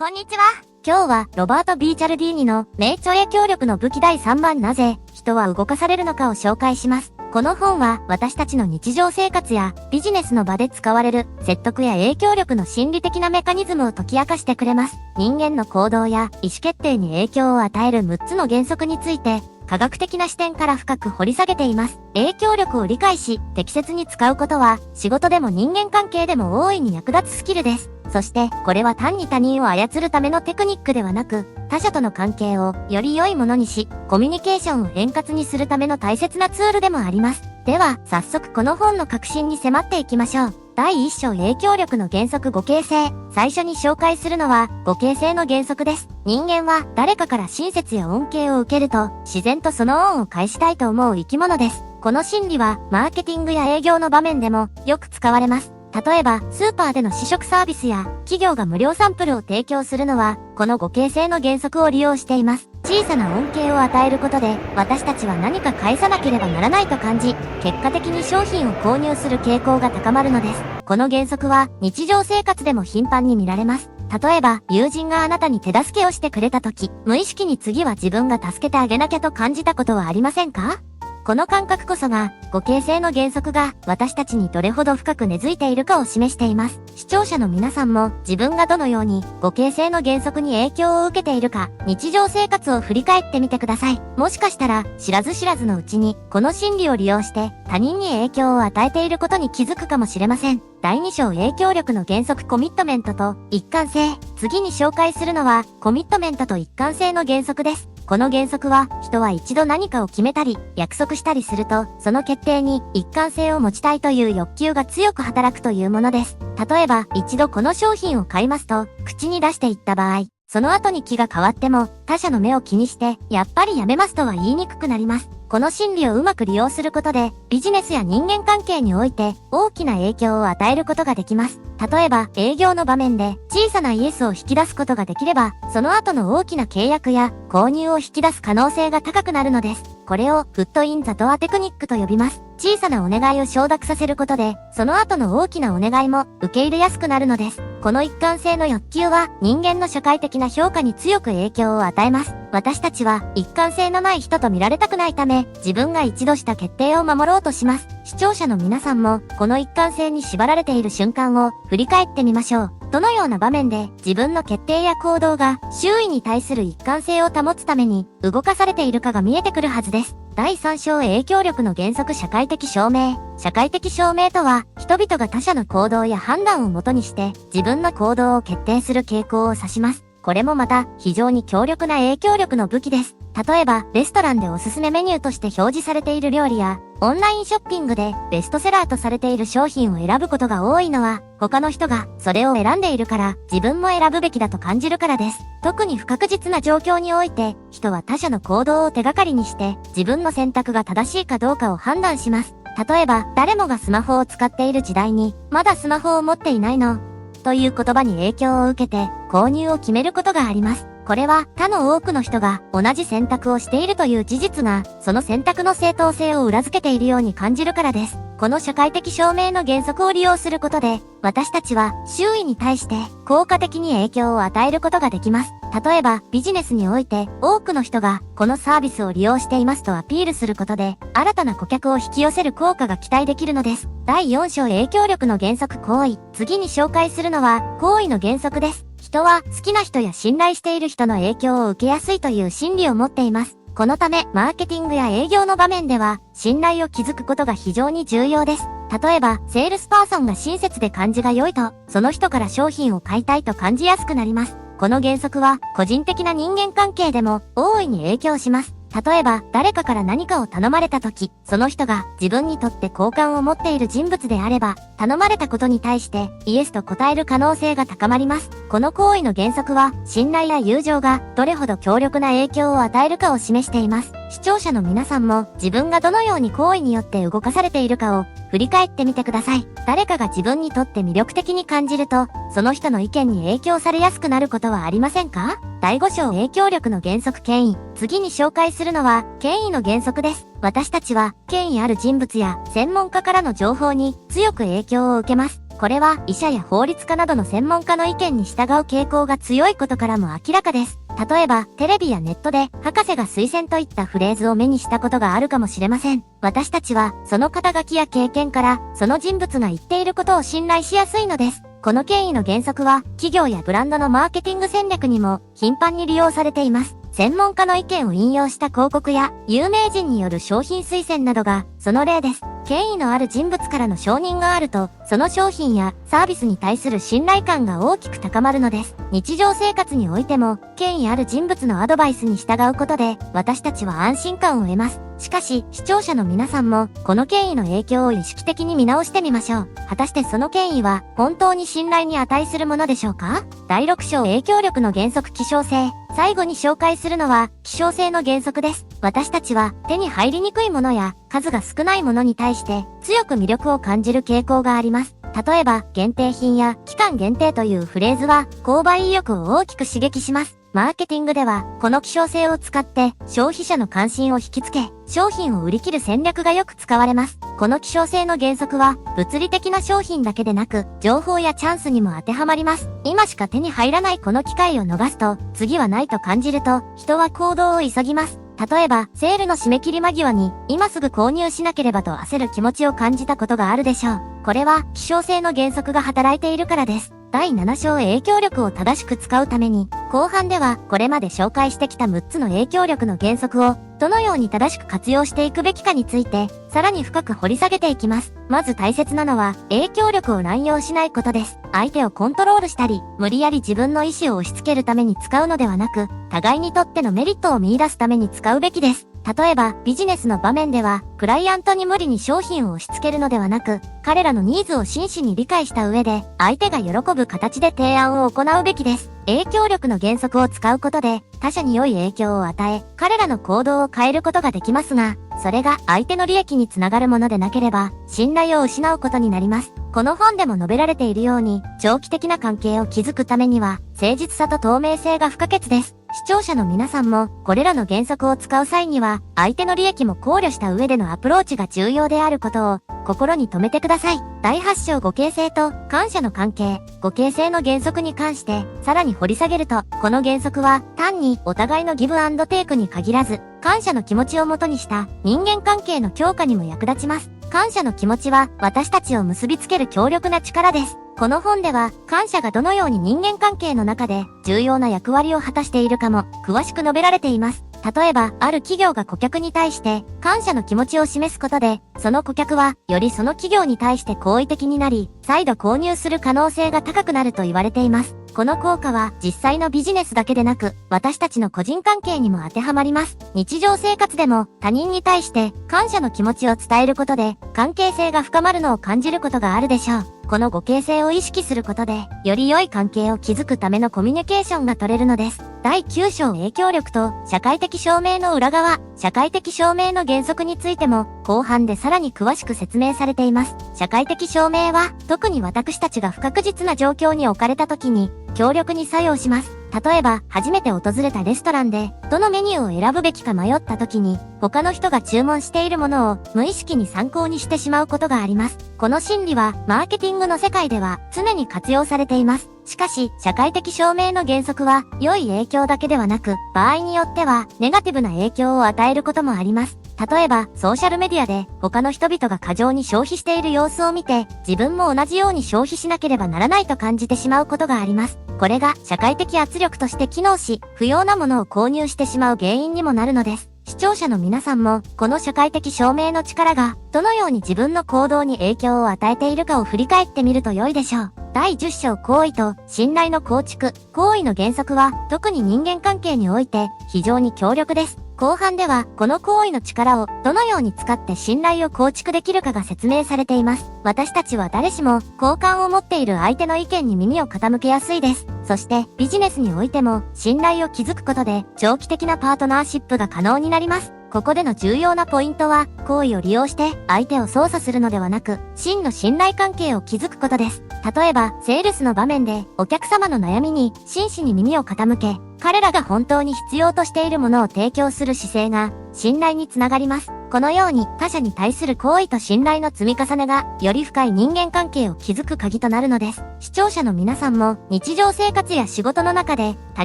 こんにちは。今日はロバート・B・チャルディーニの名著影響力の武器第3番なぜ人は動かされるのかを紹介します。この本は私たちの日常生活やビジネスの場で使われる説得や影響力の心理的なメカニズムを解き明かしてくれます。人間の行動や意思決定に影響を与える6つの原則について科学的な視点から深く掘り下げています。影響力を理解し適切に使うことは仕事でも人間関係でも大いに役立つスキルです。そして、これは単に他人を操るためのテクニックではなく、他者との関係をより良いものにし、コミュニケーションを円滑にするための大切なツールでもあります。では、早速この本の核心に迫っていきましょう。第1章影響力の原則互恵性。最初に紹介するのは、互恵性の原則です。人間は誰かから親切や恩恵を受けると、自然とその恩を返したいと思う生き物です。この心理は、マーケティングや営業の場面でもよく使われます。例えば、スーパーでの試食サービスや、企業が無料サンプルを提供するのは、この互恵性の原則を利用しています。小さな恩恵を与えることで、私たちは何か返さなければならないと感じ、結果的に商品を購入する傾向が高まるのです。この原則は、日常生活でも頻繁に見られます。例えば、友人があなたに手助けをしてくれたとき、無意識に次は自分が助けてあげなきゃと感じたことはありませんか？この感覚こそが、互恵性の原則が私たちにどれほど深く根付いているかを示しています。視聴者の皆さんも自分がどのように互恵性の原則に影響を受けているか、日常生活を振り返ってみてください。もしかしたら、知らず知らずのうちに、この心理を利用して他人に影響を与えていることに気づくかもしれません。第2章影響力の原則コミットメントと一貫性。次に紹介するのは、コミットメントと一貫性の原則です。この原則は、人は一度何かを決めたり、約束したりすると、その決定に一貫性を持ちたいという欲求が強く働くというものです。例えば、一度この商品を買いますと、口に出していった場合、その後に気が変わっても、他者の目を気にして、やっぱりやめますとは言いにくくなります。この心理をうまく利用することで、ビジネスや人間関係において、大きな影響を与えることができます。例えば、営業の場面で、小さなイエスを引き出すことができれば、その後の大きな契約や、購入を引き出す可能性が高くなるのです。これを、フットインザドアテクニックと呼びます。小さなお願いを承諾させることで、その後の大きなお願いも受け入れやすくなるのです。この一貫性の欲求は人間の社会的な評価に強く影響を与えます。私たちは一貫性のない人と見られたくないため、自分が一度した決定を守ろうとします。視聴者の皆さんも、この一貫性に縛られている瞬間を振り返ってみましょう。どのような場面で自分の決定や行動が周囲に対する一貫性を保つために動かされているかが見えてくるはずです。第3章影響力の原則社会的証明。社会的証明とは、人々が他者の行動や判断をもとにして自分の行動を決定する傾向を指します。これもまた非常に強力な影響力の武器です。例えば、レストランでおすすめメニューとして表示されている料理や、オンラインショッピングでベストセラーとされている商品を選ぶことが多いのは、他の人がそれを選んでいるから自分も選ぶべきだと感じるからです。特に不確実な状況において、人は他者の行動を手がかりにして、自分の選択が正しいかどうかを判断します。例えば、誰もがスマホを使っている時代に、まだスマホを持っていないのという言葉に影響を受けて、購入を決めることがあります。これは他の多くの人が同じ選択をしているという事実が、その選択の正当性を裏付けているように感じるからです。この社会的証明の原則を利用することで、私たちは周囲に対して効果的に影響を与えることができます。例えば、ビジネスにおいて多くの人がこのサービスを利用していますとアピールすることで、新たな顧客を引き寄せる効果が期待できるのです。第4章影響力の原則行為。次に紹介するのは行為の原則です。人は好きな人や信頼している人の影響を受けやすいという心理を持っています。このため、マーケティングや営業の場面では、信頼を築くことが非常に重要です。例えば、セールスパーソンが親切で感じが良いと、その人から商品を買いたいと感じやすくなります。この原則は、個人的な人間関係でも大いに影響します。例えば、誰かから何かを頼まれたとき、その人が自分にとって好感を持っている人物であれば、頼まれたことに対してイエスと答える可能性が高まります。この行為の原則は、信頼や友情がどれほど強力な影響を与えるかを示しています。視聴者の皆さんも自分がどのように行為によって動かされているかを振り返ってみてください。誰かが自分にとって魅力的に感じると、その人の意見に影響されやすくなることはありませんか？第5章影響力の原則権威。次に紹介するのは権威の原則です。私たちは権威ある人物や専門家からの情報に強く影響を受けます。これは医者や法律家などの専門家の意見に従う傾向が強いことからも明らかです。例えば、テレビやネットで、博士が推薦といったフレーズを目にしたことがあるかもしれません。私たちは、その肩書きや経験から、その人物が言っていることを信頼しやすいのです。この権威の原則は、企業やブランドのマーケティング戦略にも、頻繁に利用されています。専門家の意見を引用した広告や、有名人による商品推薦などが、その例です。権威のある人物からの承認があると、その商品やサービスに対する信頼感が大きく高まるのです。日常生活においても、権威ある人物のアドバイスに従うことで、私たちは安心感を得ます。しかし、視聴者の皆さんも、この権威の影響を意識的に見直してみましょう。果たしてその権威は、本当に信頼に値するものでしょうか？第6章影響力の原則希少性。最後に紹介するのは、希少性の原則です。私たちは、手に入りにくいものや、数が少ないものに対して、強く魅力を感じる傾向があります。例えば、限定品や期間限定というフレーズは、購買意欲を大きく刺激します。マーケティングでは、この希少性を使って、消費者の関心を引きつけ、商品を売り切る戦略がよく使われます。この希少性の原則は、物理的な商品だけでなく、情報やチャンスにも当てはまります。今しか手に入らないこの機会を逃すと、次はないと感じると、人は行動を急ぎます。例えば、セールの締め切り間際に、今すぐ購入しなければと焦る気持ちを感じたことがあるでしょう。これは、希少性の原則が働いているからです。第7章影響力を正しく使うために、後半ではこれまで紹介してきた6つの影響力の原則を、どのように正しく活用していくべきかについて、さらに深く掘り下げていきます。まず大切なのは、影響力を乱用しないことです。相手をコントロールしたり、無理やり自分の意思を押し付けるために使うのではなく、互いにとってのメリットを見出すために使うべきです。例えば、ビジネスの場面では、クライアントに無理に商品を押し付けるのではなく、彼らのニーズを真摯に理解した上で、相手が喜ぶ形で提案を行うべきです。影響力の原則を使うことで、他者に良い影響を与え、彼らの行動を変えることができますが、それが相手の利益につながるものでなければ、信頼を失うことになります。この本でも述べられているように、長期的な関係を築くためには、誠実さと透明性が不可欠です。視聴者の皆さんも、これらの原則を使う際には、相手の利益も考慮した上でのアプローチが重要であることを、心に留めてください。第8章互恵性と感謝の関係。互恵性の原則に関して、さらに掘り下げると、この原則は、単にお互いのギブアンドテイクに限らず、感謝の気持ちをもとにした人間関係の強化にも役立ちます。感謝の気持ちは、私たちを結びつける強力な力です。この本では、感謝がどのように人間関係の中で重要な役割を果たしているかも詳しく述べられています。例えば、ある企業が顧客に対して感謝の気持ちを示すことで、その顧客はよりその企業に対して好意的になり、再度購入する可能性が高くなると言われています。この効果は実際のビジネスだけでなく、私たちの個人関係にも当てはまります。日常生活でも他人に対して感謝の気持ちを伝えることで、関係性が深まるのを感じることがあるでしょう。この互恵性を意識することで、より良い関係を築くためのコミュニケーションが取れるのです。第9章影響力と社会的証明の裏側。社会的証明の原則についても、後半でさらに詳しく説明されています。社会的証明は、特に私たちが不確実な状況に置かれた時に、強力に作用します。例えば、初めて訪れたレストランで、どのメニューを選ぶべきか迷った時に、他の人が注文しているものを無意識に参考にしてしまうことがあります。この心理は、マーケティングの世界では常に活用されています。しかし、社会的証明の原則は、良い影響だけではなく、場合によっては、ネガティブな影響を与えることもあります。例えば、ソーシャルメディアで、他の人々が過剰に消費している様子を見て、自分も同じように消費しなければならないと感じてしまうことがあります。これが、社会的圧力として機能し、不要なものを購入してしまう原因にもなるのです。視聴者の皆さんも、この社会的証明の力が、どのように自分の行動に影響を与えているかを振り返ってみると良いでしょう。第10章行為と信頼の構築。行為の原則は、特に人間関係において、非常に強力です。後半では、この行為の力をどのように使って信頼を構築できるかが説明されています。私たちは誰しも、好感を持っている相手の意見に耳を傾けやすいです。そして、ビジネスにおいても、信頼を築くことで、長期的なパートナーシップが可能になります。ここでの重要なポイントは、行為を利用して相手を操作するのではなく、真の信頼関係を築くことです。例えば、セールスの場面で、お客様の悩みに真摯に耳を傾け、彼らが本当に必要としているものを提供する姿勢が、信頼につながります。このように他者に対する好意と信頼の積み重ねがより深い人間関係を築く鍵となるのです。視聴者の皆さんも日常生活や仕事の中で他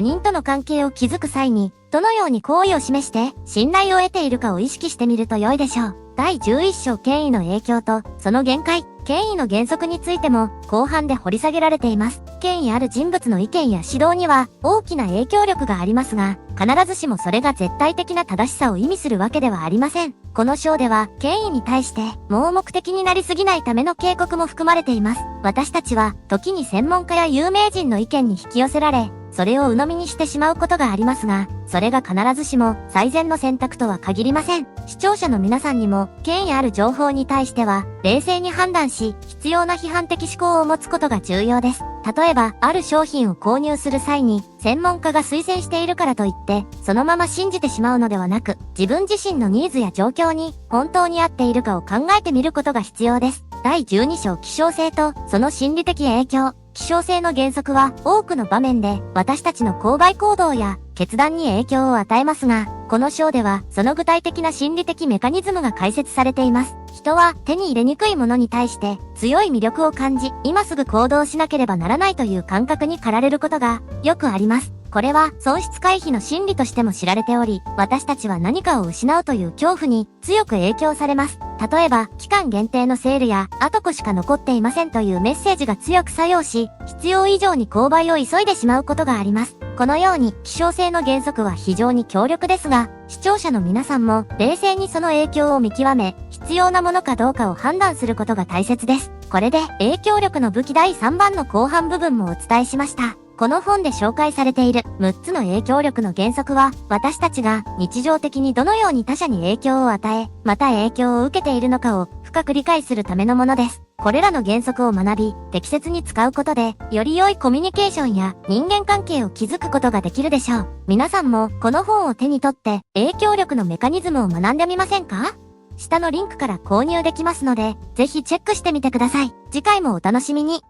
人との関係を築く際にどのように好意を示して信頼を得ているかを意識してみると良いでしょう。第11章権威の影響とその限界。権威の原則についても後半で掘り下げられています。権威ある人物の意見や指導には大きな影響力がありますが、必ずしもそれが絶対的な正しさを意味するわけではありません。この章では権威に対して盲目的になりすぎないための警告も含まれています。私たちは時に専門家や有名人の意見に引き寄せられ、それを鵜呑みにしてしまうことがありますが、それが必ずしも最善の選択とは限りません。視聴者の皆さんにも権威ある情報に対しては冷静に判断し、必要な批判的思考を持つことが重要です。例えば、ある商品を購入する際に、専門家が推薦しているからといって、そのまま信じてしまうのではなく、自分自身のニーズや状況に本当に合っているかを考えてみることが必要です。第12章希少性とその心理的影響。希少性の原則は多くの場面で私たちの購買行動や決断に影響を与えますが、この章ではその具体的な心理的メカニズムが解説されています。人は手に入れにくいものに対して強い魅力を感じ、今すぐ行動しなければならないという感覚に駆られることがよくあります。これは損失回避の心理としても知られており、私たちは何かを失うという恐怖に強く影響されます。例えば、期間限定のセールや、あとこしか残っていませんというメッセージが強く作用し、必要以上に購買を急いでしまうことがあります。このように、希少性の原則は非常に強力ですが、視聴者の皆さんも冷静にその影響を見極め、必要なものかどうかを判断することが大切です。これで、影響力の武器第3番の後半部分もお伝えしました。この本で紹介されている6つの影響力の原則は、私たちが日常的にどのように他者に影響を与え、また影響を受けているのかを深く理解するためのものです。これらの原則を学び、適切に使うことで、より良いコミュニケーションや人間関係を築くことができるでしょう。皆さんもこの本を手に取って影響力のメカニズムを学んでみませんか？下のリンクから購入できますので、ぜひチェックしてみてください。次回もお楽しみに。